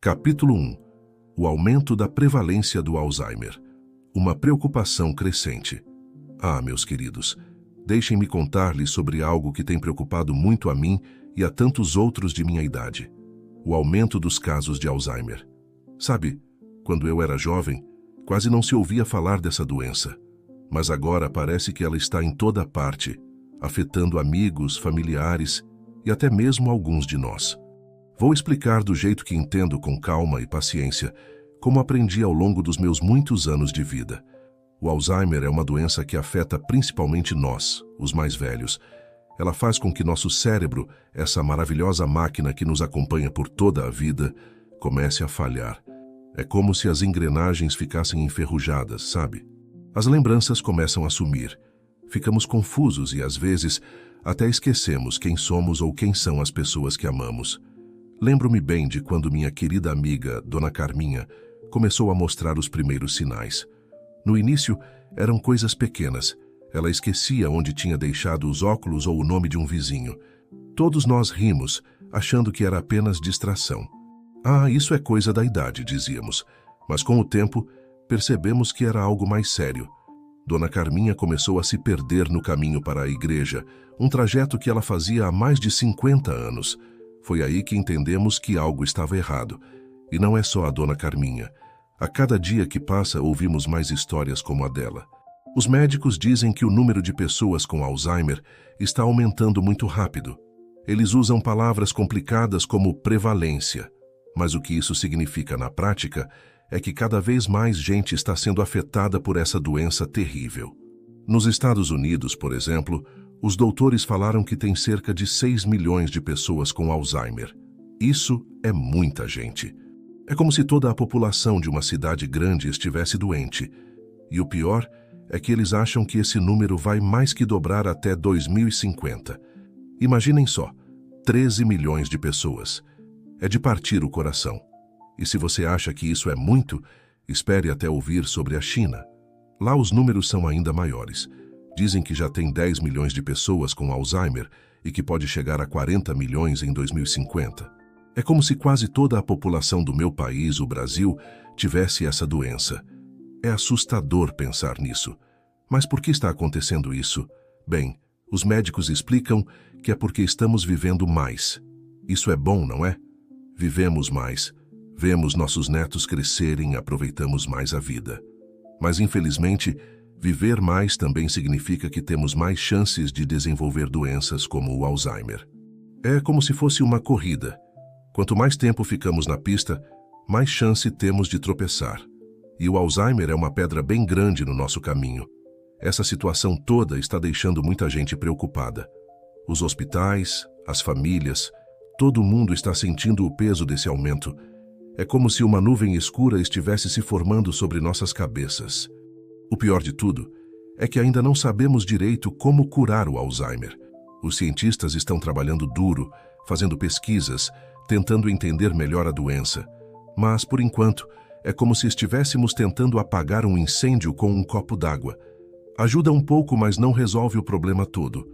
Capítulo 1. O aumento da prevalência do Alzheimer. Uma preocupação crescente. Meus queridos, deixem-me contar-lhes sobre algo que tem preocupado muito a mim e a tantos outros de minha idade. O aumento dos casos de Alzheimer. Sabe, quando eu era jovem, quase não se ouvia falar dessa doença. Mas agora parece que ela está em toda parte, afetando amigos, familiares e até mesmo alguns de nós. Vou explicar do jeito que entendo com calma e paciência, como aprendi ao longo dos meus muitos anos de vida. O Alzheimer é uma doença que afeta principalmente nós, os mais velhos. Ela faz com que nosso cérebro, essa maravilhosa máquina que nos acompanha por toda a vida, comece a falhar. É como se as engrenagens ficassem enferrujadas, sabe? As lembranças começam a sumir. Ficamos confusos e, às vezes, até esquecemos quem somos ou quem são as pessoas que amamos. Lembro-me bem de quando minha querida amiga, Dona Carminha, começou a mostrar os primeiros sinais. No início, eram coisas pequenas. Ela esquecia onde tinha deixado os óculos ou o nome de um vizinho. Todos nós rimos, achando que era apenas distração. Isso é coisa da idade, dizíamos. Mas com o tempo, percebemos que era algo mais sério. Dona Carminha começou a se perder no caminho para a igreja, um trajeto que ela fazia há mais de 50 anos. Foi aí que entendemos que algo estava errado. E não é só a Dona Carminha. A cada dia que passa, ouvimos mais histórias como a dela. Os médicos dizem que o número de pessoas com Alzheimer está aumentando muito rápido. Eles usam palavras complicadas como prevalência. Mas o que isso significa na prática é que cada vez mais gente está sendo afetada por essa doença terrível. Nos Estados Unidos, por exemplo, os doutores falaram que tem cerca de 6 milhões de pessoas com Alzheimer. Isso é muita gente. É como se toda a população de uma cidade grande estivesse doente. E o pior é que eles acham que esse número vai mais que dobrar até 2050. Imaginem só, 13 milhões de pessoas. É de partir o coração. E se você acha que isso é muito, espere até ouvir sobre a China. Lá os números são ainda maiores. Dizem que já tem 10 milhões de pessoas com Alzheimer e que pode chegar a 40 milhões em 2050. É como se quase toda a população do meu país, o Brasil, tivesse essa doença. É assustador pensar nisso. Mas por que está acontecendo isso? Bem, os médicos explicam que é porque estamos vivendo mais. Isso é bom, não é? Vivemos mais, vemos nossos netos crescerem e aproveitamos mais a vida. Mas, infelizmente, viver mais também significa que temos mais chances de desenvolver doenças como o Alzheimer. É como se fosse uma corrida. Quanto mais tempo ficamos na pista, mais chance temos de tropeçar. E o Alzheimer é uma pedra bem grande no nosso caminho. Essa situação toda está deixando muita gente preocupada. Os hospitais, as famílias, todo mundo está sentindo o peso desse aumento. É como se uma nuvem escura estivesse se formando sobre nossas cabeças. O pior de tudo é que ainda não sabemos direito como curar o Alzheimer. Os cientistas estão trabalhando duro, fazendo pesquisas, tentando entender melhor a doença. Mas, por enquanto, é como se estivéssemos tentando apagar um incêndio com um copo d'água. Ajuda um pouco, mas não resolve o problema todo.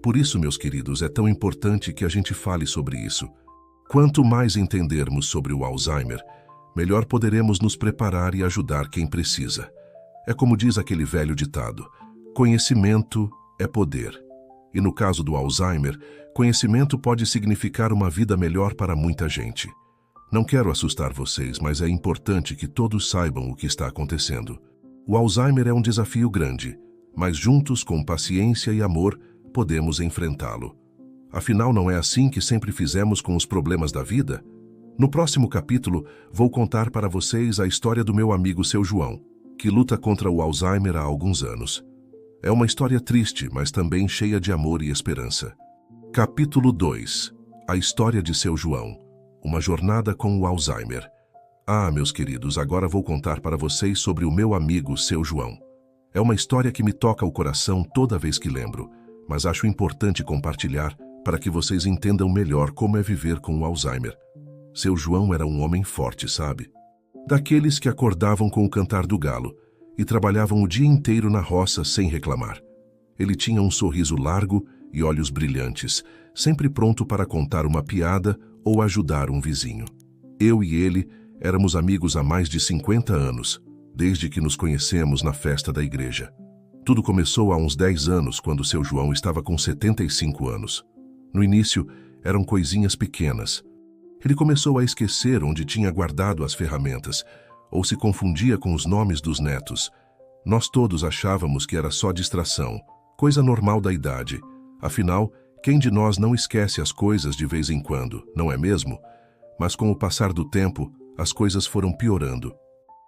Por isso, meus queridos, é tão importante que a gente fale sobre isso. Quanto mais entendermos sobre o Alzheimer, melhor poderemos nos preparar e ajudar quem precisa. É como diz aquele velho ditado: conhecimento é poder. E no caso do Alzheimer, conhecimento pode significar uma vida melhor para muita gente. Não quero assustar vocês, mas é importante que todos saibam o que está acontecendo. O Alzheimer é um desafio grande, mas juntos, com paciência e amor, podemos enfrentá-lo. Afinal, não é assim que sempre fizemos com os problemas da vida? No próximo capítulo, vou contar para vocês a história do meu amigo Seu João, que luta contra o Alzheimer há alguns anos. É uma história triste, mas também cheia de amor e esperança. Capítulo 2. A história de Seu João. Uma jornada com o Alzheimer. Meus queridos, agora vou contar para vocês sobre o meu amigo Seu João. É uma história que me toca o coração toda vez que lembro, mas acho importante compartilhar para que vocês entendam melhor como é viver com o Alzheimer. Seu João era um homem forte, sabe? Daqueles que acordavam com o cantar do galo e trabalhavam o dia inteiro na roça sem reclamar. Ele tinha um sorriso largo e olhos brilhantes, sempre pronto para contar uma piada ou ajudar um vizinho. Eu e ele Éramos amigos há mais de 50 anos, desde que nos conhecemos na festa da igreja. Tudo começou há uns 10 anos, quando seu João estava com 75 anos. No início, eram coisinhas pequenas. Ele começou a esquecer onde tinha guardado as ferramentas, ou se confundia com os nomes dos netos. Nós todos achávamos que era só distração, coisa normal da idade. Afinal, quem de nós não esquece as coisas de vez em quando, não é mesmo? Mas com o passar do tempo, as coisas foram piorando.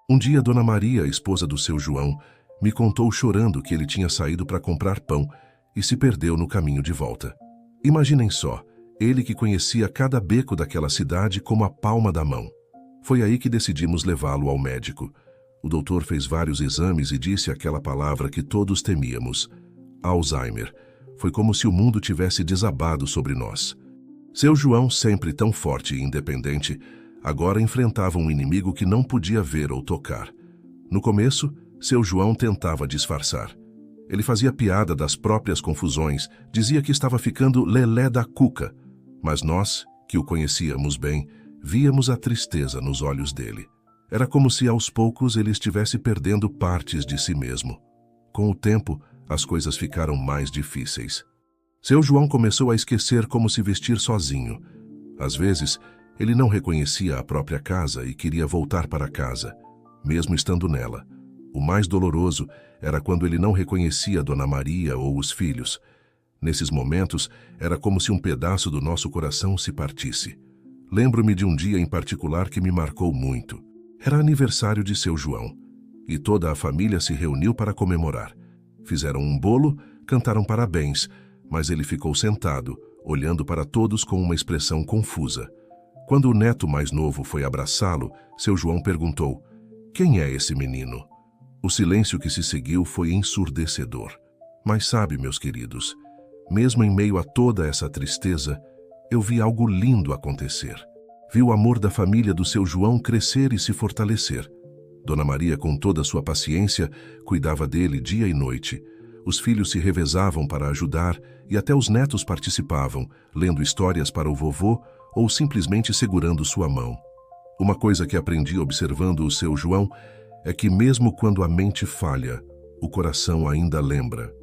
Um dia, Dona Maria, esposa do seu João, me contou chorando que ele tinha saído para comprar pão e se perdeu no caminho de volta. Imaginem só, ele que conhecia cada beco daquela cidade como a palma da mão. Foi aí que decidimos levá-lo ao médico. O doutor fez vários exames e disse aquela palavra que todos temíamos: Alzheimer. Foi como se o mundo tivesse desabado sobre nós. Seu João, sempre tão forte e independente, agora enfrentava um inimigo que não podia ver ou tocar. No começo, seu João tentava disfarçar. Ele fazia piada das próprias confusões, dizia que estava ficando lelé da cuca. Mas nós, que o conhecíamos bem, víamos a tristeza nos olhos dele. Era como se aos poucos ele estivesse perdendo partes de si mesmo. Com o tempo, as coisas ficaram mais difíceis. Seu João começou a esquecer como se vestir sozinho. Às vezes, ele não reconhecia a própria casa e queria voltar para casa, mesmo estando nela. O mais doloroso era quando ele não reconhecia Dona Maria ou os filhos. Nesses momentos, era como se um pedaço do nosso coração se partisse. Lembro-me de um dia em particular que me marcou muito. Era aniversário de seu João, e toda a família se reuniu para comemorar. Fizeram um bolo, cantaram parabéns, mas ele ficou sentado, olhando para todos com uma expressão confusa. Quando o neto mais novo foi abraçá-lo, seu João perguntou: "Quem é esse menino?" O silêncio que se seguiu foi ensurdecedor. Mas sabe, meus queridos, mesmo em meio a toda essa tristeza, eu vi algo lindo acontecer. Vi o amor da família do seu João crescer e se fortalecer. Dona Maria, com toda a sua paciência, cuidava dele dia e noite. Os filhos se revezavam para ajudar e até os netos participavam, lendo histórias para o vovô ou simplesmente segurando sua mão. Uma coisa que aprendi observando o seu João é que mesmo quando a mente falha, o coração ainda lembra.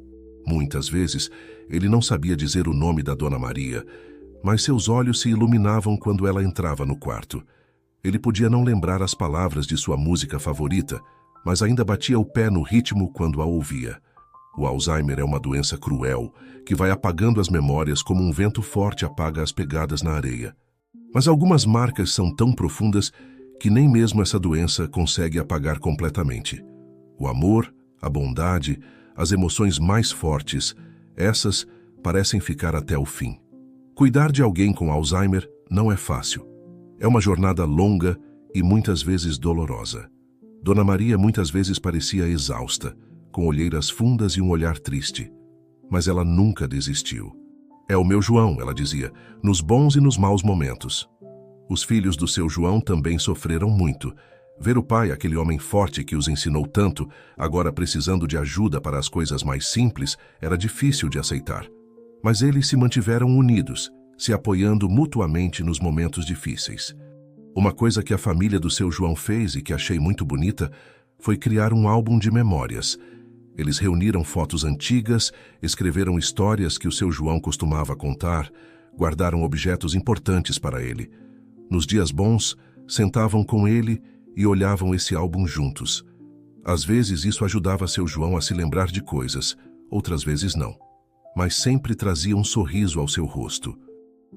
Muitas vezes, ele não sabia dizer o nome da Dona Maria, mas seus olhos se iluminavam quando ela entrava no quarto. Ele podia não lembrar as palavras de sua música favorita, mas ainda batia o pé no ritmo quando a ouvia. O Alzheimer é uma doença cruel, que vai apagando as memórias como um vento forte apaga as pegadas na areia. Mas algumas marcas são tão profundas que nem mesmo essa doença consegue apagar completamente. O amor, a bondade, as emoções mais fortes, essas parecem ficar até o fim. Cuidar de alguém com Alzheimer não é fácil. É uma jornada longa e muitas vezes dolorosa. Dona Maria muitas vezes parecia exausta, com olheiras fundas e um olhar triste. Mas ela nunca desistiu. "É o meu João", ela dizia, "nos bons e nos maus momentos." Os filhos do seu João também sofreram muito. Ver o pai, aquele homem forte que os ensinou tanto, agora precisando de ajuda para as coisas mais simples, era difícil de aceitar. Mas eles se mantiveram unidos, se apoiando mutuamente nos momentos difíceis. Uma coisa que a família do seu João fez e que achei muito bonita foi criar um álbum de memórias. Eles reuniram fotos antigas, escreveram histórias que o seu João costumava contar, guardaram objetos importantes para ele. Nos dias bons, sentavam com ele e olhavam esse álbum juntos. Às vezes isso ajudava seu João a se lembrar de coisas, outras vezes não. Mas sempre trazia um sorriso ao seu rosto.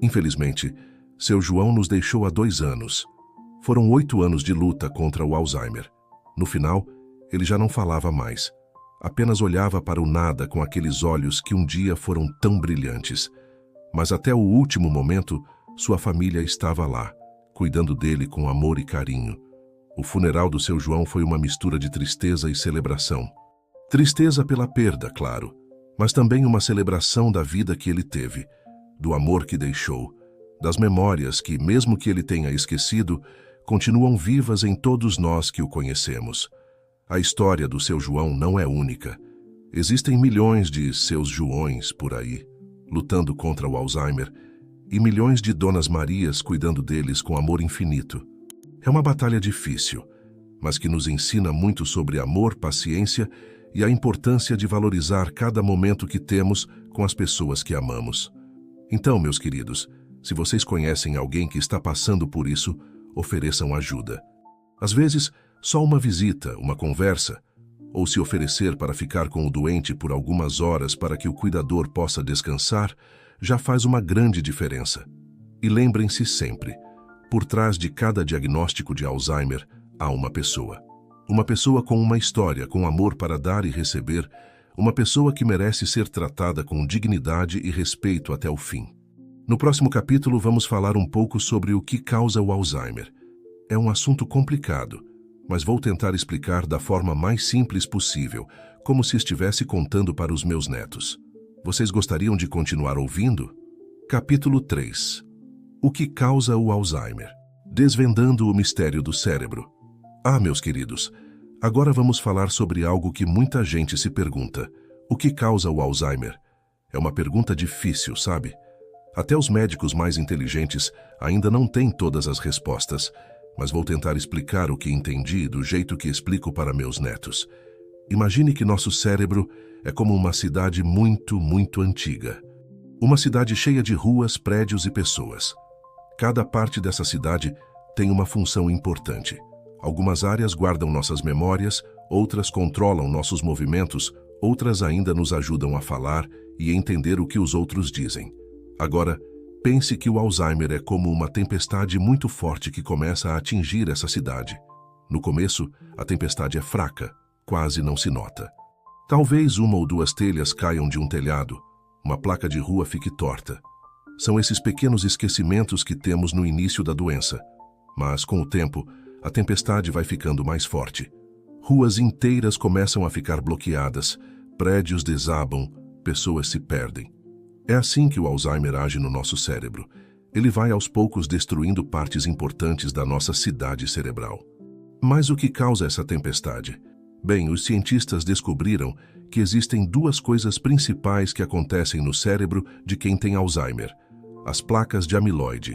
Infelizmente, seu João nos deixou há 2 anos. Foram 8 anos de luta contra o Alzheimer. No final, ele já não falava mais. Apenas olhava para o nada com aqueles olhos que um dia foram tão brilhantes. Mas até o último momento, sua família estava lá, cuidando dele com amor e carinho. O funeral do seu João foi uma mistura de tristeza e celebração. Tristeza pela perda, claro, mas também uma celebração da vida que ele teve, do amor que deixou, das memórias que, mesmo que ele tenha esquecido, continuam vivas em todos nós que o conhecemos. A história do seu João não é única. Existem milhões de seus Joões por aí, lutando contra o Alzheimer, e milhões de Donas Marias cuidando deles com amor infinito. É uma batalha difícil, mas que nos ensina muito sobre amor, paciência e a importância de valorizar cada momento que temos com as pessoas que amamos. Então, meus queridos, se vocês conhecem alguém que está passando por isso, ofereçam ajuda. Às vezes, só uma visita, uma conversa, ou se oferecer para ficar com o doente por algumas horas para que o cuidador possa descansar, já faz uma grande diferença. E lembrem-se sempre, por trás de cada diagnóstico de Alzheimer, há uma pessoa. Uma pessoa com uma história, com amor para dar e receber, uma pessoa que merece ser tratada com dignidade e respeito até o fim. No próximo capítulo vamos falar um pouco sobre o que causa o Alzheimer. É um assunto complicado, mas vou tentar explicar da forma mais simples possível, como se estivesse contando para os meus netos. Vocês gostariam de continuar ouvindo? Capítulo 3. O que causa o Alzheimer? Desvendando o mistério do cérebro. Meus queridos, agora vamos falar sobre algo que muita gente se pergunta. O que causa o Alzheimer? É uma pergunta difícil, sabe? Até os médicos mais inteligentes ainda não têm todas as respostas, mas vou tentar explicar o que entendi do jeito que explico para meus netos. Imagine que nosso cérebro é como uma cidade muito, muito antiga. Uma cidade cheia de ruas, prédios e pessoas. Cada parte dessa cidade tem uma função importante. Algumas áreas guardam nossas memórias, outras controlam nossos movimentos, outras ainda nos ajudam a falar e entender o que os outros dizem. Agora, pense que o Alzheimer é como uma tempestade muito forte que começa a atingir essa cidade. No começo, a tempestade é fraca, quase não se nota. Talvez uma ou duas telhas caiam de um telhado, uma placa de rua fique torta. São esses pequenos esquecimentos que temos no início da doença. Mas, com o tempo, a tempestade vai ficando mais forte. Ruas inteiras começam a ficar bloqueadas, prédios desabam, pessoas se perdem. É assim que o Alzheimer age no nosso cérebro. Ele vai aos poucos destruindo partes importantes da nossa cidade cerebral. Mas o que causa essa tempestade? Bem, os cientistas descobriram que existem duas coisas principais que acontecem no cérebro de quem tem Alzheimer: as placas de amiloide.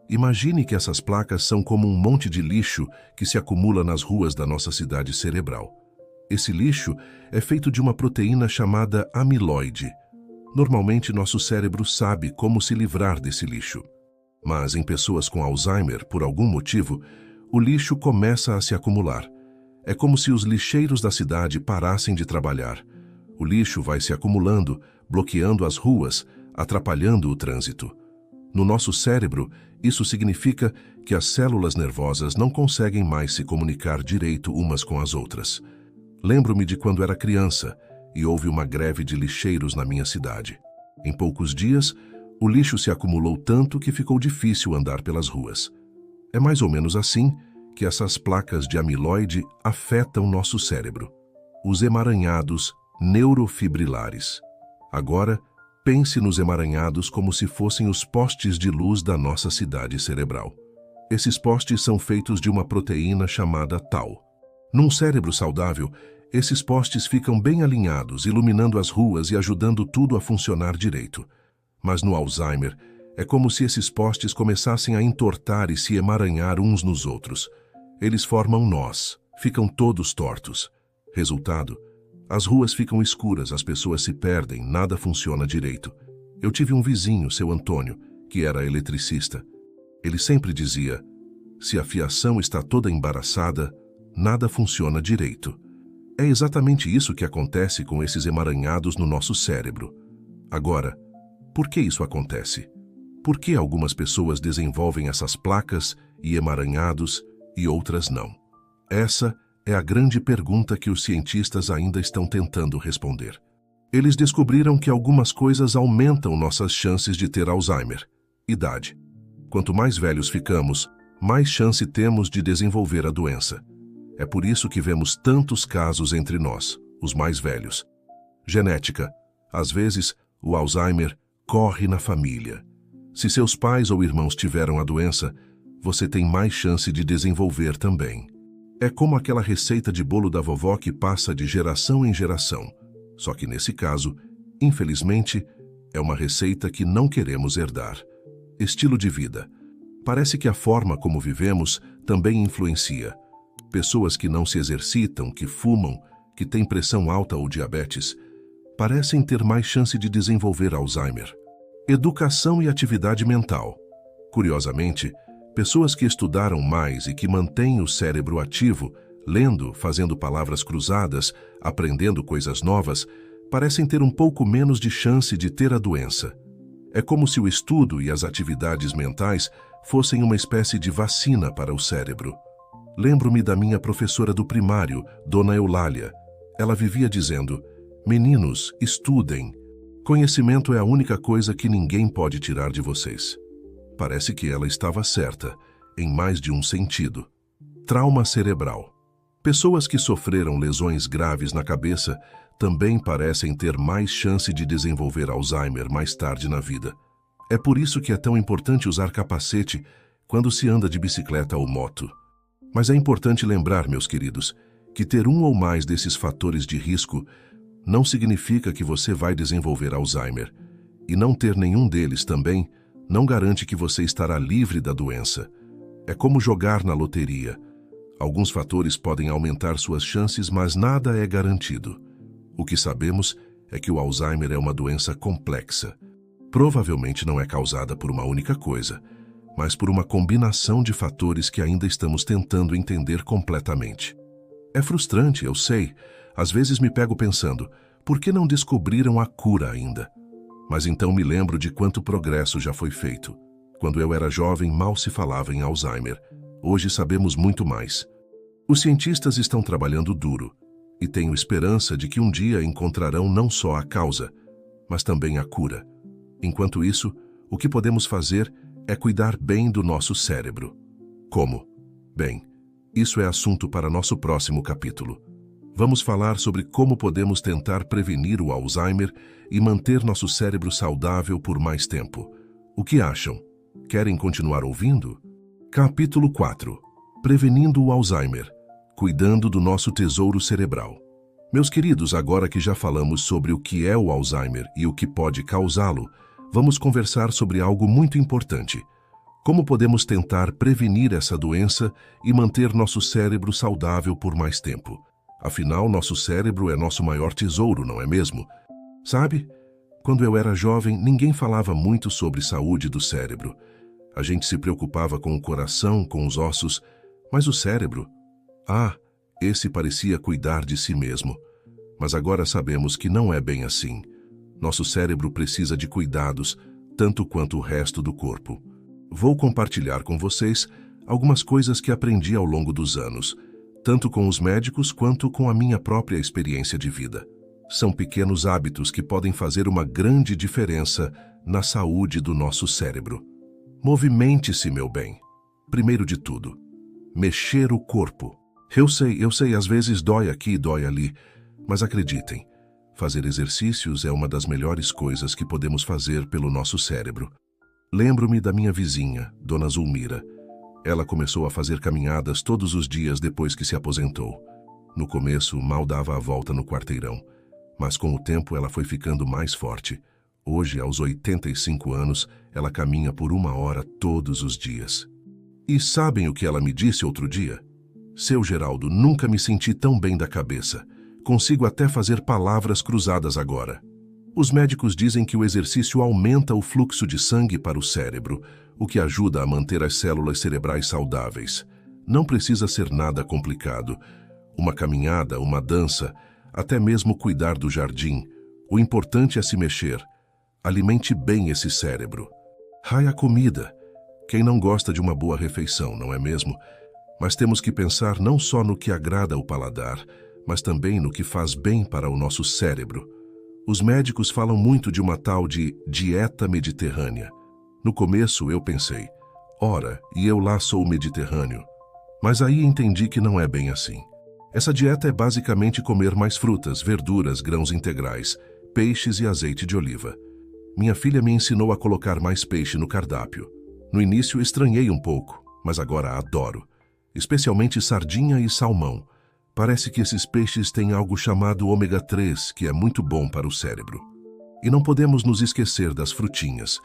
Imagine que essas placas são como um monte de lixo que se acumula nas ruas da nossa cidade cerebral. Esse lixo é feito de uma proteína chamada amiloide. Normalmente, nosso cérebro sabe como se livrar desse lixo. Mas em pessoas com Alzheimer, por algum motivo, o lixo começa a se acumular. É como se os lixeiros da cidade parassem de trabalhar. O lixo vai se acumulando, bloqueando as ruas, atrapalhando o trânsito. No nosso cérebro, isso significa que as células nervosas não conseguem mais se comunicar direito umas com as outras. Lembro-me de quando era criança e houve uma greve de lixeiros na minha cidade. Em poucos dias, o lixo se acumulou tanto que ficou difícil andar pelas ruas. É mais ou menos assim que essas placas de amiloide afetam nosso cérebro. Os emaranhados neurofibrilares. Agora, pense nos emaranhados como se fossem os postes de luz da nossa cidade cerebral. Esses postes são feitos de uma proteína chamada tau. Num cérebro saudável, esses postes ficam bem alinhados, iluminando as ruas e ajudando tudo a funcionar direito. Mas no Alzheimer, é como se esses postes começassem a entortar e se emaranhar uns nos outros. Eles formam nós, ficam todos tortos. Resultado: as ruas ficam escuras, as pessoas se perdem, nada funciona direito. Eu tive um vizinho, seu Antônio, que era eletricista. Ele sempre dizia: se a fiação está toda embaraçada, nada funciona direito. É exatamente isso que acontece com esses emaranhados no nosso cérebro. Agora, por que isso acontece? Por que algumas pessoas desenvolvem essas placas e emaranhados e outras não? Essa é a grande pergunta que os cientistas ainda estão tentando responder. Eles descobriram que algumas coisas aumentam nossas chances de ter Alzheimer. Idade. Quanto mais velhos ficamos, mais chance temos de desenvolver a doença. É por isso que vemos tantos casos entre nós, os mais velhos. Genética. Às vezes, o Alzheimer corre na família. Se seus pais ou irmãos tiveram a doença, você tem mais chance de desenvolver também. É como aquela receita de bolo da vovó que passa de geração em geração. Só que nesse caso, infelizmente, é uma receita que não queremos herdar. Estilo de vida. Parece que a forma como vivemos também influencia. Pessoas que não se exercitam, que fumam, que têm pressão alta ou diabetes, parecem ter mais chance de desenvolver Alzheimer. Educação e atividade mental. Curiosamente, pessoas que estudaram mais e que mantêm o cérebro ativo, lendo, fazendo palavras cruzadas, aprendendo coisas novas, parecem ter um pouco menos de chance de ter a doença. É como se o estudo e as atividades mentais fossem uma espécie de vacina para o cérebro. Lembro-me da minha professora do primário, Dona Eulália. Ela vivia dizendo: "Meninos, estudem. Conhecimento é a única coisa que ninguém pode tirar de vocês." Parece que ela estava certa, em mais de um sentido. Trauma cerebral. Pessoas que sofreram lesões graves na cabeça também parecem ter mais chance de desenvolver Alzheimer mais tarde na vida. É por isso que é tão importante usar capacete quando se anda de bicicleta ou moto. Mas é importante lembrar, meus queridos, que ter um ou mais desses fatores de risco não significa que você vai desenvolver Alzheimer. E não ter nenhum deles também não garante que você estará livre da doença. É como jogar na loteria. Alguns fatores podem aumentar suas chances, mas nada é garantido. O que sabemos é que o Alzheimer é uma doença complexa. Provavelmente não é causada por uma única coisa, mas por uma combinação de fatores que ainda estamos tentando entender completamente. É frustrante, eu sei. Às vezes me pego pensando, por que não descobriram a cura ainda? Mas então me lembro de quanto progresso já foi feito. Quando eu era jovem, mal se falava em Alzheimer. Hoje sabemos muito mais. Os cientistas estão trabalhando duro, e tenho esperança de que um dia encontrarão não só a causa, mas também a cura. Enquanto isso, o que podemos fazer é cuidar bem do nosso cérebro. Como? Bem, isso é assunto para nosso próximo capítulo. Vamos falar sobre como podemos tentar prevenir o Alzheimer e manter nosso cérebro saudável por mais tempo. O que acham? Querem continuar ouvindo? Capítulo 4. Prevenindo o Alzheimer. Cuidando do nosso tesouro cerebral. Meus queridos, agora que já falamos sobre o que é o Alzheimer e o que pode causá-lo, vamos conversar sobre algo muito importante. Como podemos tentar prevenir essa doença e manter nosso cérebro saudável por mais tempo? Afinal, nosso cérebro é nosso maior tesouro, não é mesmo? Sabe? Quando eu era jovem, ninguém falava muito sobre saúde do cérebro. A gente se preocupava com o coração, com os ossos, mas o cérebro? Esse parecia cuidar de si mesmo. Mas agora sabemos que não é bem assim. Nosso cérebro precisa de cuidados, tanto quanto o resto do corpo. Vou compartilhar com vocês algumas coisas que aprendi ao longo dos anos, tanto com os médicos quanto com a minha própria experiência de vida. São pequenos hábitos que podem fazer uma grande diferença na saúde do nosso cérebro. Movimente-se, meu bem. Primeiro de tudo, mexer o corpo. Eu sei, às vezes dói aqui e dói ali, mas acreditem, fazer exercícios é uma das melhores coisas que podemos fazer pelo nosso cérebro. Lembro-me da minha vizinha, Dona Zulmira. Ela começou a fazer caminhadas todos os dias depois que se aposentou. No começo, mal dava a volta no quarteirão, mas com o tempo ela foi ficando mais forte. Hoje, aos 85 anos, ela caminha por 1 hora todos os dias. E sabem o que ela me disse outro dia? Seu Geraldo, nunca me senti tão bem da cabeça. Consigo até fazer palavras cruzadas agora. Os médicos dizem que o exercício aumenta o fluxo de sangue para o cérebro, o que ajuda a manter as células cerebrais saudáveis. Não precisa ser nada complicado. Uma caminhada, uma dança, até mesmo cuidar do jardim. O importante é se mexer. Alimente bem esse cérebro. A comida. Quem não gosta de uma boa refeição, não é mesmo? Mas temos que pensar não só no que agrada ao paladar, mas também no que faz bem para o nosso cérebro. Os médicos falam muito de uma tal de dieta mediterrânea. No começo eu pensei, ora, e eu lá sou mediterrâneo. Mas aí entendi que não é bem assim. Essa dieta é basicamente comer mais frutas, verduras, grãos integrais, peixes e azeite de oliva. Minha filha me ensinou a colocar mais peixe no cardápio. No início estranhei um pouco, mas agora adoro. Especialmente sardinha e salmão. Parece que esses peixes têm algo chamado ômega 3, que é muito bom para o cérebro. E não podemos nos esquecer das frutinhas,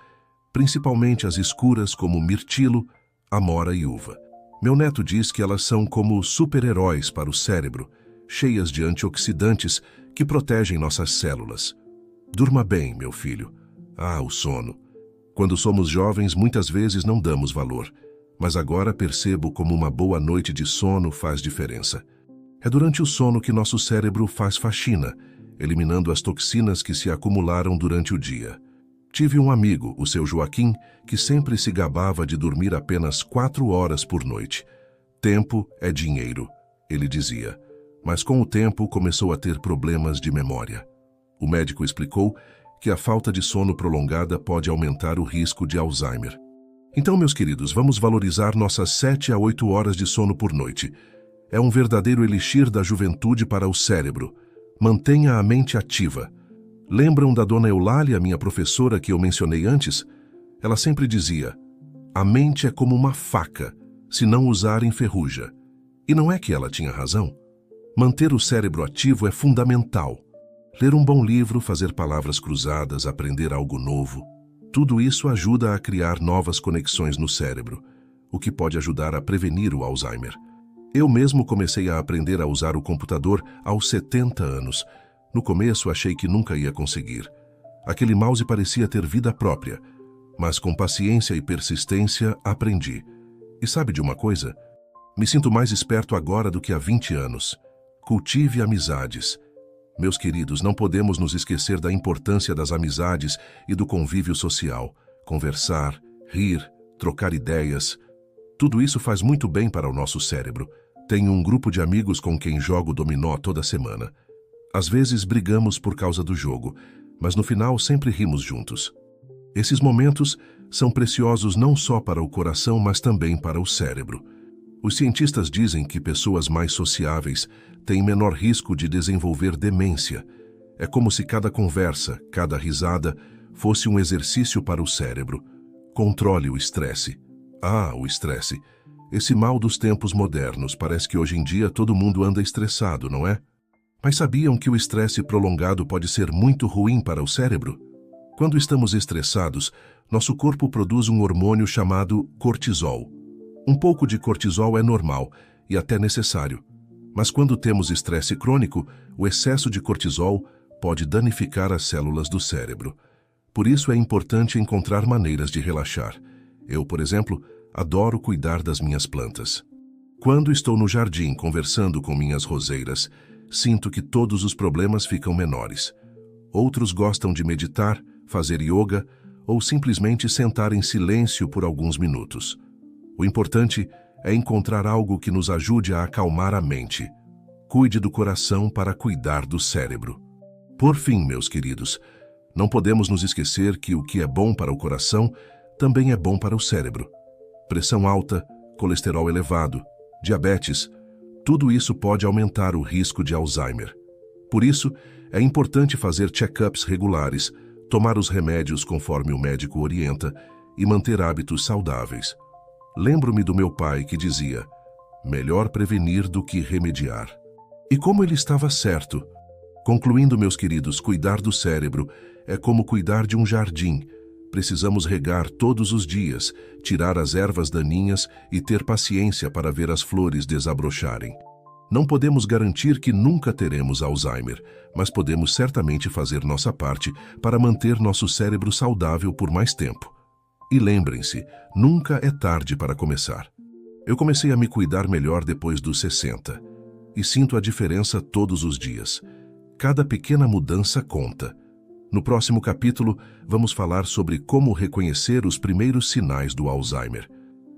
principalmente as escuras como mirtilo, amora e uva. Meu neto diz que elas são como super-heróis para o cérebro, cheias de antioxidantes que protegem nossas células. Durma bem, meu filho. Ah, o sono. Quando somos jovens, muitas vezes não damos valor, mas agora percebo como uma boa noite de sono faz diferença. É durante o sono que nosso cérebro faz faxina, eliminando as toxinas que se acumularam durante o dia. Tive um amigo, o seu Joaquim, que sempre se gabava de dormir apenas 4 horas por noite. Tempo é dinheiro, ele dizia, mas com o tempo começou a ter problemas de memória. O médico explicou que a falta de sono prolongada pode aumentar o risco de Alzheimer. Então, meus queridos, vamos valorizar nossas 7 a 8 horas de sono por noite. É um verdadeiro elixir da juventude para o cérebro. Mantenha a mente ativa. Lembram da dona Eulália, minha professora que eu mencionei antes? Ela sempre dizia: a mente é como uma faca, se não usar enferruja. E não é que ela tinha razão? Manter o cérebro ativo é fundamental. Ler um bom livro, fazer palavras cruzadas, aprender algo novo, tudo isso ajuda a criar novas conexões no cérebro, o que pode ajudar a prevenir o Alzheimer. Eu mesmo comecei a aprender a usar o computador aos 70 anos. No começo achei que nunca ia conseguir. Aquele mouse parecia ter vida própria, mas com paciência e persistência aprendi. E sabe de uma coisa? Me sinto mais esperto agora do que há 20 anos. Cultive amizades. Meus queridos, não podemos nos esquecer da importância das amizades e do convívio social. Conversar, rir, trocar ideias. Tudo isso faz muito bem para o nosso cérebro. Tenho um grupo de amigos com quem jogo dominó toda semana. Às vezes brigamos por causa do jogo, mas no final sempre rimos juntos. Esses momentos são preciosos não só para o coração, mas também para o cérebro. Os cientistas dizem que pessoas mais sociáveis têm menor risco de desenvolver demência. É como se cada conversa, cada risada, fosse um exercício para o cérebro. Controle o estresse. Ah, o estresse. Esse mal dos tempos modernos. Parece que hoje em dia todo mundo anda estressado, não é? Mas sabiam que o estresse prolongado pode ser muito ruim para o cérebro? Quando estamos estressados, nosso corpo produz um hormônio chamado cortisol. Um pouco de cortisol é normal e até necessário. Mas quando temos estresse crônico, o excesso de cortisol pode danificar as células do cérebro. Por isso é importante encontrar maneiras de relaxar. Eu, por exemplo, adoro cuidar das minhas plantas. Quando estou no jardim conversando com minhas roseiras, sinto que todos os problemas ficam menores. Outros gostam de meditar, fazer yoga ou simplesmente sentar em silêncio por alguns minutos. O importante é encontrar algo que nos ajude a acalmar a mente. Cuide do coração para cuidar do cérebro. Por fim, meus queridos, não podemos nos esquecer que o que é bom para o coração também é bom para o cérebro. Pressão alta, colesterol elevado, diabetes, tudo isso pode aumentar o risco de Alzheimer. Por isso, é importante fazer check-ups regulares, tomar os remédios conforme o médico orienta e manter hábitos saudáveis. Lembro-me do meu pai que dizia: melhor prevenir do que remediar. E como ele estava certo. Concluindo, meus queridos, cuidar do cérebro é como cuidar de um jardim. Precisamos regar todos os dias, tirar as ervas daninhas e ter paciência para ver as flores desabrocharem. Não podemos garantir que nunca teremos Alzheimer, mas podemos certamente fazer nossa parte para manter nosso cérebro saudável por mais tempo. E lembrem-se, nunca é tarde para começar. Eu comecei a me cuidar melhor depois dos 60 e sinto a diferença todos os dias. Cada pequena mudança conta. No próximo capítulo, vamos falar sobre como reconhecer os primeiros sinais do Alzheimer.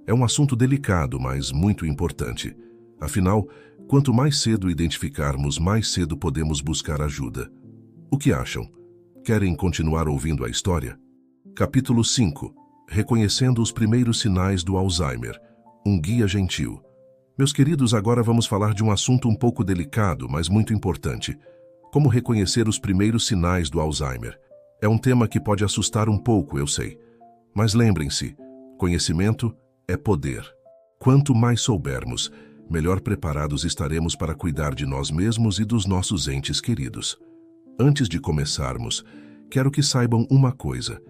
É um assunto delicado, mas muito importante. Afinal, quanto mais cedo identificarmos, mais cedo podemos buscar ajuda. O que acham? Querem continuar ouvindo a história? Capítulo 5. Reconhecendo os primeiros sinais do Alzheimer. Um guia gentil. Meus queridos, agora vamos falar de um assunto um pouco delicado, mas muito importante. Como reconhecer os primeiros sinais do Alzheimer? É um tema que pode assustar um pouco, eu sei. Mas lembrem-se, conhecimento é poder. Quanto mais soubermos, melhor preparados estaremos para cuidar de nós mesmos e dos nossos entes queridos. Antes de começarmos, quero que saibam uma coisa.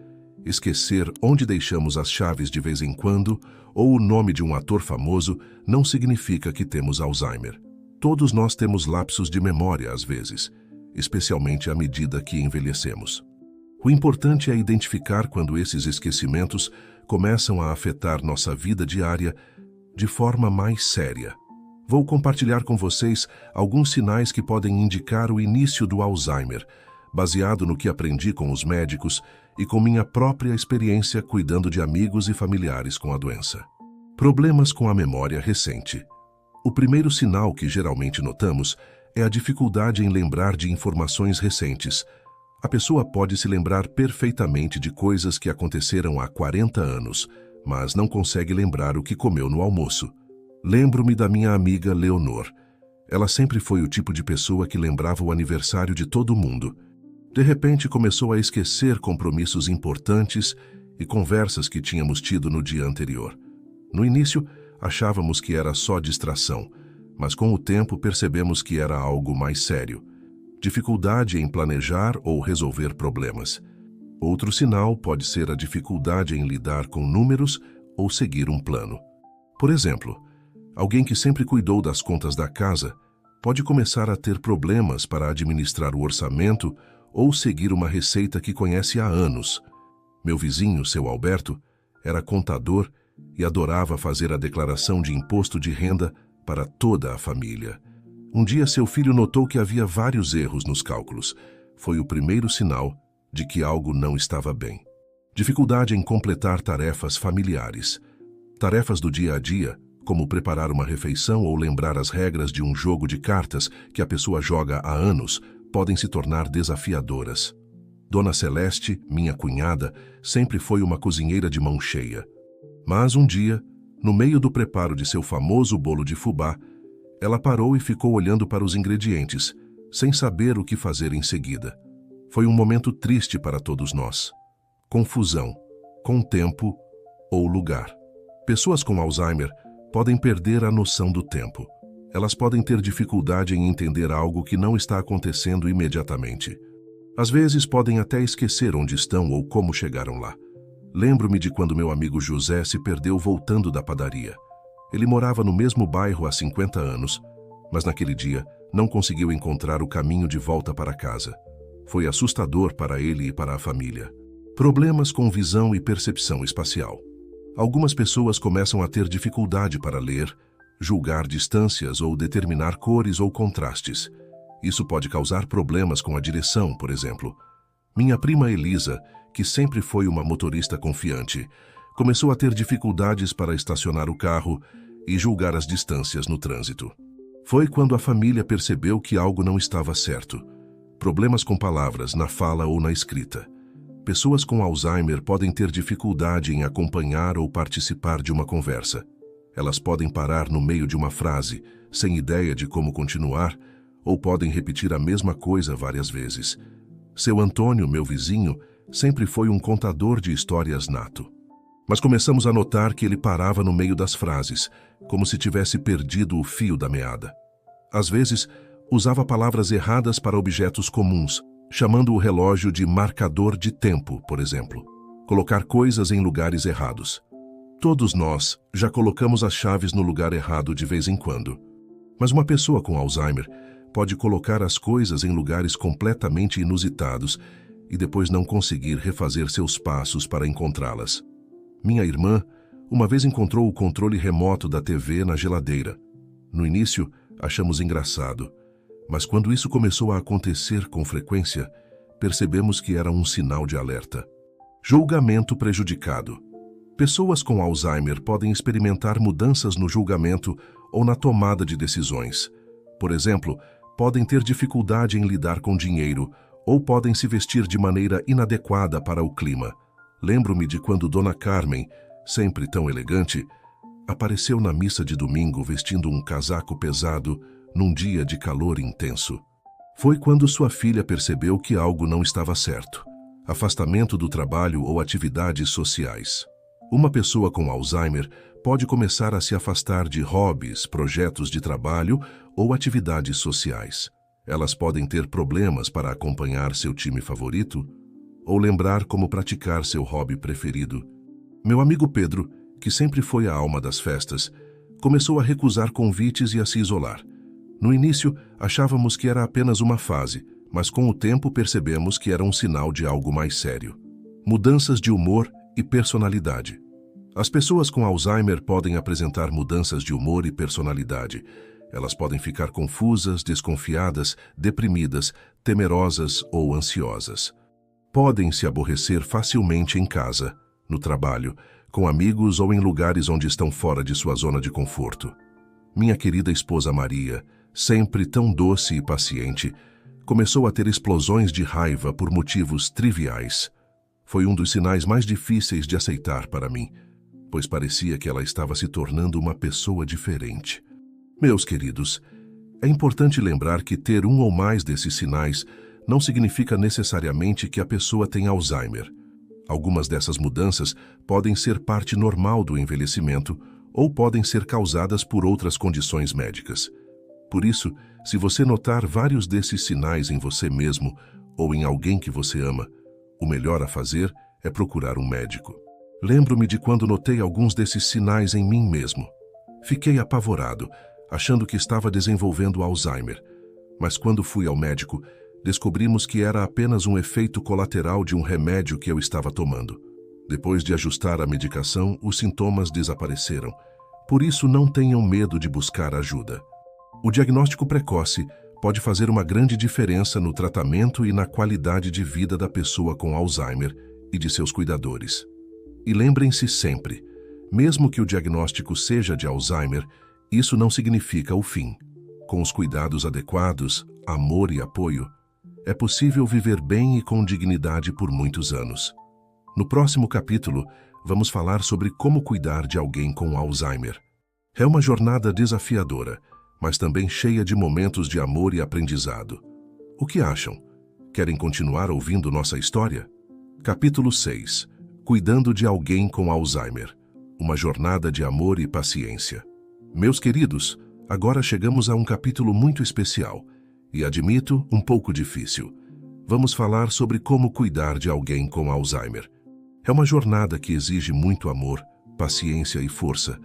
Esquecer onde deixamos as chaves de vez em quando ou o nome de um ator famoso não significa que temos Alzheimer. Todos nós temos lapsos de memória às vezes, especialmente à medida que envelhecemos. O importante é identificar quando esses esquecimentos começam a afetar nossa vida diária de forma mais séria. Vou compartilhar com vocês alguns sinais que podem indicar o início do Alzheimer, baseado no que aprendi com os médicos e com minha própria experiência cuidando de amigos e familiares com a doença. Problemas com a memória recente. O primeiro sinal que geralmente notamos é a dificuldade em lembrar de informações recentes. A pessoa pode se lembrar perfeitamente de coisas que aconteceram há 40 anos, mas não consegue lembrar o que comeu no almoço. Lembro-me da minha amiga Leonor. Ela sempre foi o tipo de pessoa que lembrava o aniversário de todo mundo. De repente começou a esquecer compromissos importantes e conversas que tínhamos tido no dia anterior. No início, achávamos que era só distração, mas com o tempo percebemos que era algo mais sério. Dificuldade em planejar ou resolver problemas. Outro sinal pode ser a dificuldade em lidar com números ou seguir um plano. Por exemplo, alguém que sempre cuidou das contas da casa pode começar a ter problemas para administrar o orçamento ou seguir uma receita que conhece há anos. Meu vizinho, seu Alberto, era contador e adorava fazer a declaração de imposto de renda para toda a família. Um dia seu filho notou que havia vários erros nos cálculos. Foi o primeiro sinal de que algo não estava bem. Dificuldade em completar tarefas familiares. Tarefas do dia a dia, como preparar uma refeição ou lembrar as regras de um jogo de cartas que a pessoa joga há anos, podem se tornar desafiadoras. Dona Celeste, minha cunhada, sempre foi uma cozinheira de mão cheia. Mas um dia, no meio do preparo de seu famoso bolo de fubá, ela parou e ficou olhando para os ingredientes, sem saber o que fazer em seguida. Foi um momento triste para todos nós. Confusão, com tempo ou lugar. Pessoas com Alzheimer podem perder a noção do tempo. Elas podem ter dificuldade em entender algo que não está acontecendo imediatamente. Às vezes podem até esquecer onde estão ou como chegaram lá. Lembro-me de quando meu amigo José se perdeu voltando da padaria. Ele morava no mesmo bairro há 50 anos, mas naquele dia não conseguiu encontrar o caminho de volta para casa. Foi assustador para ele e para a família. Problemas com visão e percepção espacial. Algumas pessoas começam a ter dificuldade para ler, julgar distâncias ou determinar cores ou contrastes. Isso pode causar problemas com a direção, por exemplo. Minha prima Elisa, que sempre foi uma motorista confiante, começou a ter dificuldades para estacionar o carro e julgar as distâncias no trânsito. Foi quando a família percebeu que algo não estava certo. Problemas com palavras, na fala ou na escrita. Pessoas com Alzheimer podem ter dificuldade em acompanhar ou participar de uma conversa. Elas podem parar no meio de uma frase, sem ideia de como continuar, ou podem repetir a mesma coisa várias vezes. Seu Antônio, meu vizinho, sempre foi um contador de histórias nato. Mas começamos a notar que ele parava no meio das frases, como se tivesse perdido o fio da meada. Às vezes, usava palavras erradas para objetos comuns, chamando o relógio de marcador de tempo, por exemplo. Colocar coisas em lugares errados. Todos nós já colocamos as chaves no lugar errado de vez em quando. Mas uma pessoa com Alzheimer pode colocar as coisas em lugares completamente inusitados e depois não conseguir refazer seus passos para encontrá-las. Minha irmã uma vez encontrou o controle remoto da TV na geladeira. No início, achamos engraçado, mas quando isso começou a acontecer com frequência, percebemos que era um sinal de alerta. Julgamento prejudicado. Pessoas com Alzheimer podem experimentar mudanças no julgamento ou na tomada de decisões. Por exemplo, podem ter dificuldade em lidar com dinheiro ou podem se vestir de maneira inadequada para o clima. Lembro-me de quando Dona Carmen, sempre tão elegante, apareceu na missa de domingo vestindo um casaco pesado num dia de calor intenso. Foi quando sua filha percebeu que algo não estava certo. Afastamento do trabalho ou atividades sociais. Uma pessoa com Alzheimer pode começar a se afastar de hobbies, projetos de trabalho ou atividades sociais. Elas podem ter problemas para acompanhar seu time favorito ou lembrar como praticar seu hobby preferido. Meu amigo Pedro, que sempre foi a alma das festas, começou a recusar convites e a se isolar. No início, achávamos que era apenas uma fase, mas com o tempo percebemos que era um sinal de algo mais sério. Mudanças de humor e personalidade. As pessoas com Alzheimer podem apresentar mudanças de humor e personalidade. Elas podem ficar confusas, desconfiadas, deprimidas, temerosas ou ansiosas. Podem se aborrecer facilmente em casa, no trabalho, com amigos ou em lugares onde estão fora de sua zona de conforto. Minha querida esposa Maria, sempre tão doce e paciente, começou a ter explosões de raiva por motivos triviais. Foi um dos sinais mais difíceis de aceitar para mim, pois parecia que ela estava se tornando uma pessoa diferente. Meus queridos, é importante lembrar que ter um ou mais desses sinais não significa necessariamente que a pessoa tem Alzheimer. Algumas dessas mudanças podem ser parte normal do envelhecimento ou podem ser causadas por outras condições médicas. Por isso, se você notar vários desses sinais em você mesmo ou em alguém que você ama, o melhor a fazer é procurar um médico. Lembro-me de quando notei alguns desses sinais em mim mesmo. Fiquei apavorado, achando que estava desenvolvendo Alzheimer. Mas quando fui ao médico, descobrimos que era apenas um efeito colateral de um remédio que eu estava tomando. Depois de ajustar a medicação, os sintomas desapareceram. Por isso, não tenham medo de buscar ajuda. O diagnóstico precoce pode fazer uma grande diferença no tratamento e na qualidade de vida da pessoa com Alzheimer e de seus cuidadores. E lembrem-se sempre, mesmo que o diagnóstico seja de Alzheimer, isso não significa o fim. Com os cuidados adequados, amor e apoio, é possível viver bem e com dignidade por muitos anos. No próximo capítulo, vamos falar sobre como cuidar de alguém com Alzheimer. É uma jornada desafiadora, mas também cheia de momentos de amor e aprendizado. O que acham? Querem continuar ouvindo nossa história? Capítulo 6. Cuidando de alguém com Alzheimer. Uma jornada de amor e paciência. Meus queridos, agora chegamos a um capítulo muito especial e, admito, um pouco difícil. Vamos falar sobre como cuidar de alguém com Alzheimer. É uma jornada que exige muito amor, paciência e força,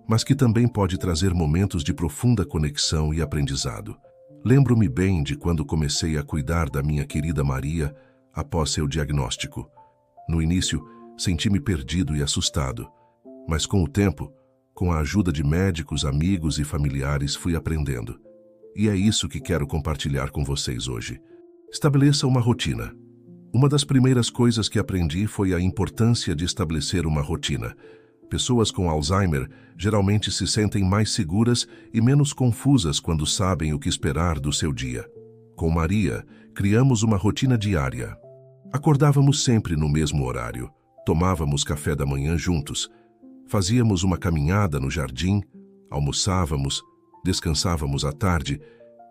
mas que também pode trazer momentos de profunda conexão e aprendizado. Lembro-me bem de quando comecei a cuidar da minha querida Maria após seu diagnóstico. No início, senti-me perdido e assustado, mas com o tempo, com a ajuda de médicos, amigos e familiares, fui aprendendo. E é isso que quero compartilhar com vocês hoje. Estabeleça uma rotina. Uma das primeiras coisas que aprendi foi a importância de estabelecer uma rotina. Pessoas com Alzheimer geralmente se sentem mais seguras e menos confusas quando sabem o que esperar do seu dia. Com Maria, criamos uma rotina diária. Acordávamos sempre no mesmo horário, tomávamos café da manhã juntos, fazíamos uma caminhada no jardim, almoçávamos, descansávamos à tarde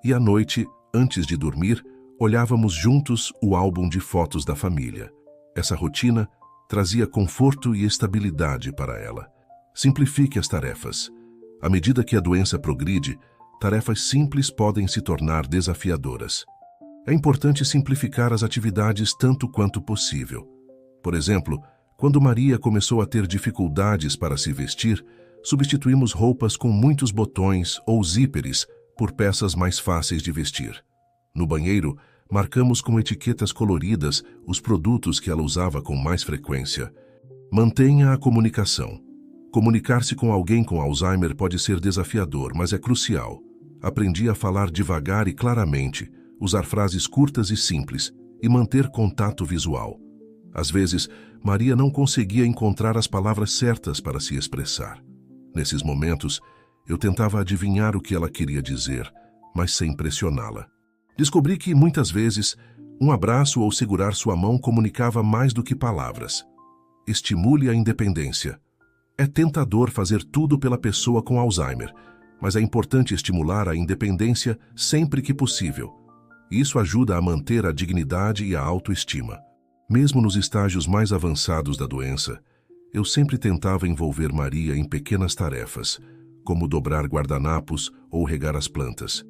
e à noite, antes de dormir, olhávamos juntos o álbum de fotos da família. Essa rotina trazia conforto e estabilidade para ela. Simplifique as tarefas. À medida que a doença progride, tarefas simples podem se tornar desafiadoras. É importante simplificar as atividades tanto quanto possível. Por exemplo, quando Maria começou a ter dificuldades para se vestir, substituímos roupas com muitos botões ou zíperes por peças mais fáceis de vestir. No banheiro, marcamos com etiquetas coloridas os produtos que ela usava com mais frequência. Mantenha a comunicação. Comunicar-se com alguém com Alzheimer pode ser desafiador, mas é crucial. Aprendi a falar devagar e claramente, usar frases curtas e simples e manter contato visual. Às vezes, Maria não conseguia encontrar as palavras certas para se expressar. Nesses momentos, eu tentava adivinhar o que ela queria dizer, mas sem pressioná-la. Descobri que, muitas vezes, um abraço ou segurar sua mão comunicava mais do que palavras. Estimule a independência. É tentador fazer tudo pela pessoa com Alzheimer, mas é importante estimular a independência sempre que possível. Isso ajuda a manter a dignidade e a autoestima. Mesmo nos estágios mais avançados da doença, eu sempre tentava envolver Maria em pequenas tarefas, como dobrar guardanapos ou regar as plantas.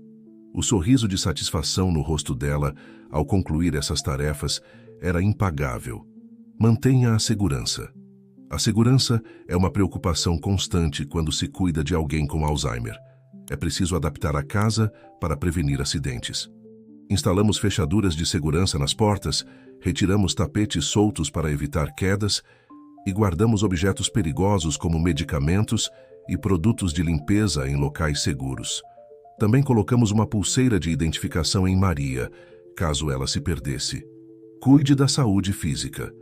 O sorriso de satisfação no rosto dela, ao concluir essas tarefas, era impagável. Mantenha a segurança. A segurança é uma preocupação constante quando se cuida de alguém com Alzheimer. É preciso adaptar a casa para prevenir acidentes. Instalamos fechaduras de segurança nas portas, retiramos tapetes soltos para evitar quedas e guardamos objetos perigosos como medicamentos e produtos de limpeza em locais seguros. Também colocamos uma pulseira de identificação em Maria, caso ela se perdesse. Cuide da saúde física.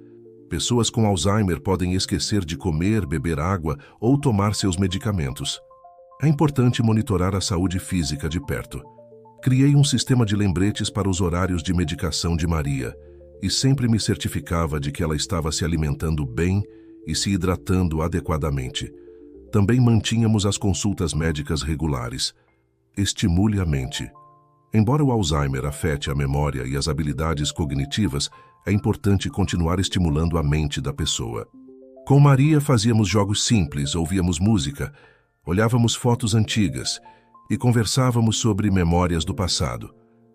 Pessoas com Alzheimer podem esquecer de comer, beber água ou tomar seus medicamentos. É importante monitorar a saúde física de perto. Criei um sistema de lembretes para os horários de medicação de Maria e sempre me certificava de que ela estava se alimentando bem e se hidratando adequadamente. Também mantínhamos as consultas médicas regulares. Estimule a mente. Embora o Alzheimer afete a memória e as habilidades cognitivas, é importante continuar estimulando a mente da pessoa. Com Maria fazíamos jogos simples, ouvíamos música, olhávamos fotos antigas e conversávamos sobre memórias do passado.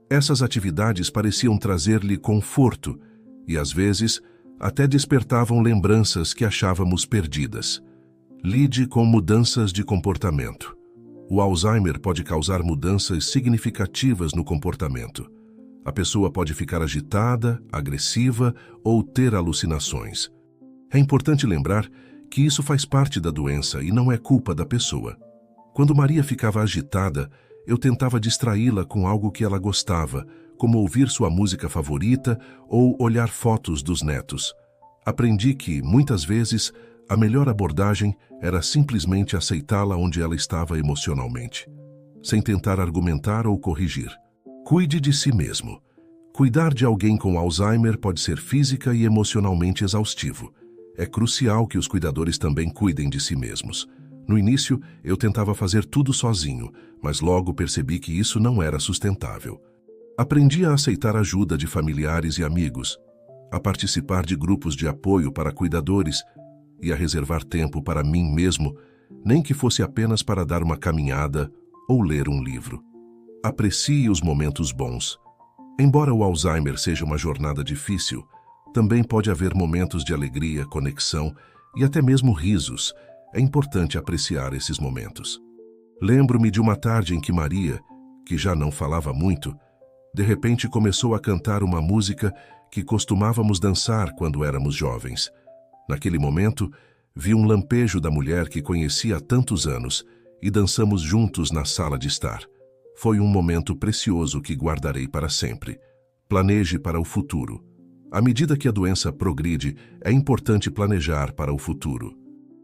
Essas atividades pareciam trazer-lhe conforto e, às vezes, até despertavam lembranças que achávamos perdidas. Lide com mudanças de comportamento. O Alzheimer pode causar mudanças significativas no comportamento. A pessoa pode ficar agitada, agressiva ou ter alucinações. É importante lembrar que isso faz parte da doença e não é culpa da pessoa. Quando Maria ficava agitada, eu tentava distraí-la com algo que ela gostava, como ouvir sua música favorita ou olhar fotos dos netos. Aprendi que, muitas vezes, a melhor abordagem era simplesmente aceitá-la onde ela estava emocionalmente, sem tentar argumentar ou corrigir. Cuide de si mesmo. Cuidar de alguém com Alzheimer pode ser física e emocionalmente exaustivo. É crucial que os cuidadores também cuidem de si mesmos. No início, eu tentava fazer tudo sozinho, mas logo percebi que isso não era sustentável. Aprendi a aceitar ajuda de familiares e amigos, a participar de grupos de apoio para cuidadores e a reservar tempo para mim mesmo, nem que fosse apenas para dar uma caminhada ou ler um livro. Aprecie os momentos bons. Embora o Alzheimer seja uma jornada difícil, também pode haver momentos de alegria, conexão e até mesmo risos. É importante apreciar esses momentos. Lembro-me de uma tarde em que Maria, que já não falava muito, de repente começou a cantar uma música que costumávamos dançar quando éramos jovens. Naquele momento, vi um lampejo da mulher que conhecia há tantos anos e dançamos juntos na sala de estar. Foi um momento precioso que guardarei para sempre. Planeje para o futuro. À medida que a doença progride, é importante planejar para o futuro.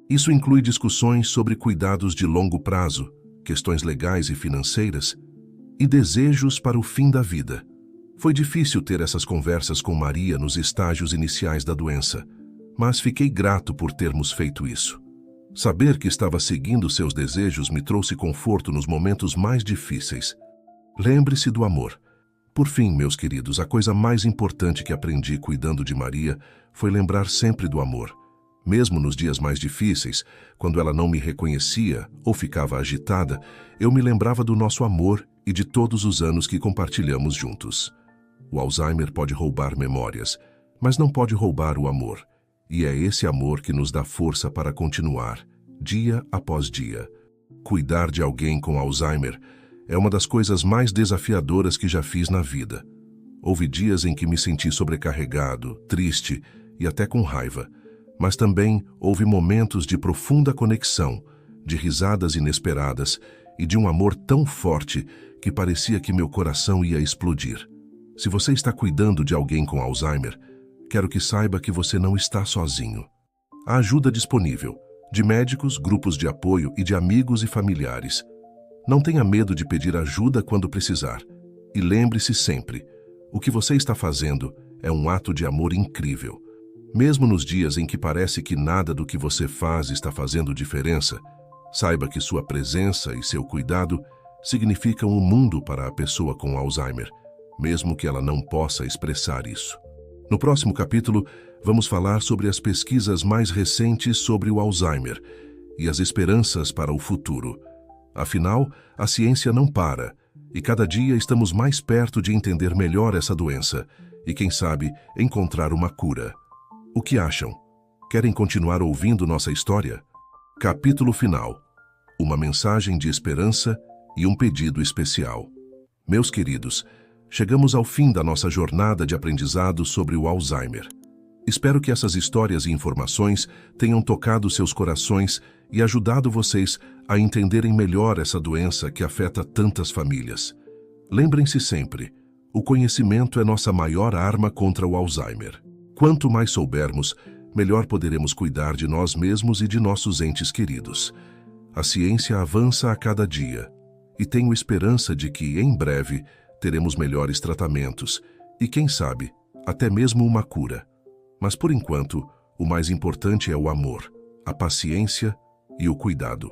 Isso inclui discussões sobre cuidados de longo prazo, questões legais e financeiras, e desejos para o fim da vida. Foi difícil ter essas conversas com Maria nos estágios iniciais da doença, mas fiquei grato por termos feito isso. Saber que estava seguindo seus desejos me trouxe conforto nos momentos mais difíceis. Lembre-se do amor. Por fim, meus queridos, a coisa mais importante que aprendi cuidando de Maria foi lembrar sempre do amor. Mesmo nos dias mais difíceis, quando ela não me reconhecia ou ficava agitada, eu me lembrava do nosso amor e de todos os anos que compartilhamos juntos. O Alzheimer pode roubar memórias, mas não pode roubar o amor. E é esse amor que nos dá força para continuar, dia após dia. Cuidar de alguém com Alzheimer é uma das coisas mais desafiadoras que já fiz na vida. Houve dias em que me senti sobrecarregado, triste e até com raiva. Mas também houve momentos de profunda conexão, de risadas inesperadas e de um amor tão forte que parecia que meu coração ia explodir. Se você está cuidando de alguém com Alzheimer, quero que saiba que você não está sozinho. Há ajuda disponível, de médicos, grupos de apoio e de amigos e familiares. Não tenha medo de pedir ajuda quando precisar. E lembre-se sempre, o que você está fazendo é um ato de amor incrível. Mesmo nos dias em que parece que nada do que você faz está fazendo diferença, saiba que sua presença e seu cuidado significam o mundo para a pessoa com Alzheimer, mesmo que ela não possa expressar isso. No próximo capítulo, vamos falar sobre as pesquisas mais recentes sobre o Alzheimer e as esperanças para o futuro. Afinal, a ciência não para, e cada dia estamos mais perto de entender melhor essa doença e, quem sabe, encontrar uma cura. O que acham? Querem continuar ouvindo nossa história? Capítulo final. Uma mensagem de esperança e um pedido especial. Meus queridos, chegamos ao fim da nossa jornada de aprendizado sobre o Alzheimer. Espero que essas histórias e informações tenham tocado seus corações e ajudado vocês a entenderem melhor essa doença que afeta tantas famílias. Lembrem-se sempre, o conhecimento é nossa maior arma contra o Alzheimer. Quanto mais soubermos, melhor poderemos cuidar de nós mesmos e de nossos entes queridos. A ciência avança a cada dia e tenho esperança de que, em breve, teremos melhores tratamentos e, quem sabe, até mesmo uma cura. Mas, por enquanto, o mais importante é o amor, a paciência e o cuidado.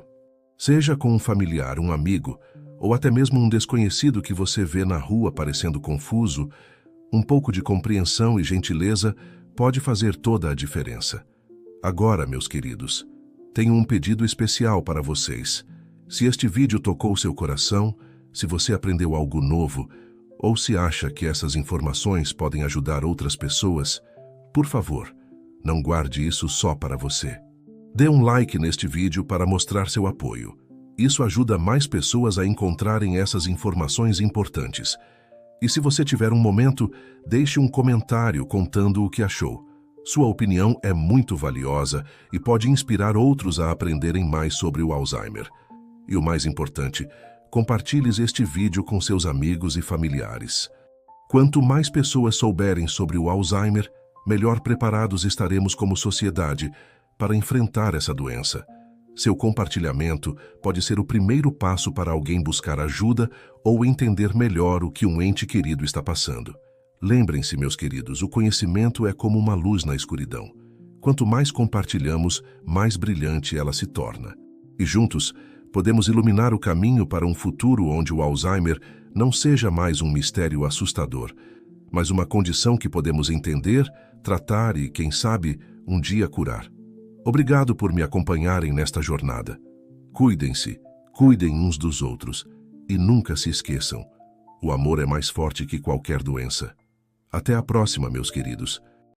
Seja com um familiar, um amigo, ou até mesmo um desconhecido que você vê na rua parecendo confuso, um pouco de compreensão e gentileza pode fazer toda a diferença. Agora, meus queridos, tenho um pedido especial para vocês. Se este vídeo tocou seu coração, se você aprendeu algo novo, ou se acha que essas informações podem ajudar outras pessoas, por favor, não guarde isso só para você. Dê um like neste vídeo para mostrar seu apoio. Isso ajuda mais pessoas a encontrarem essas informações importantes. E se você tiver um momento, deixe um comentário contando o que achou. Sua opinião é muito valiosa e pode inspirar outros a aprenderem mais sobre o Alzheimer. E o mais importante, compartilhe este vídeo com seus amigos e familiares. Quanto mais pessoas souberem sobre o Alzheimer, melhor preparados estaremos como sociedade para enfrentar essa doença. Seu compartilhamento pode ser o primeiro passo para alguém buscar ajuda ou entender melhor o que um ente querido está passando. Lembrem-se, meus queridos, o conhecimento é como uma luz na escuridão. Quanto mais compartilhamos, mais brilhante ela se torna. E juntos, podemos iluminar o caminho para um futuro onde o Alzheimer não seja mais um mistério assustador, mas uma condição que podemos entender, tratar e, quem sabe, um dia curar. Obrigado por me acompanharem nesta jornada. Cuidem-se, cuidem uns dos outros e nunca se esqueçam, o amor é mais forte que qualquer doença. Até a próxima, meus queridos.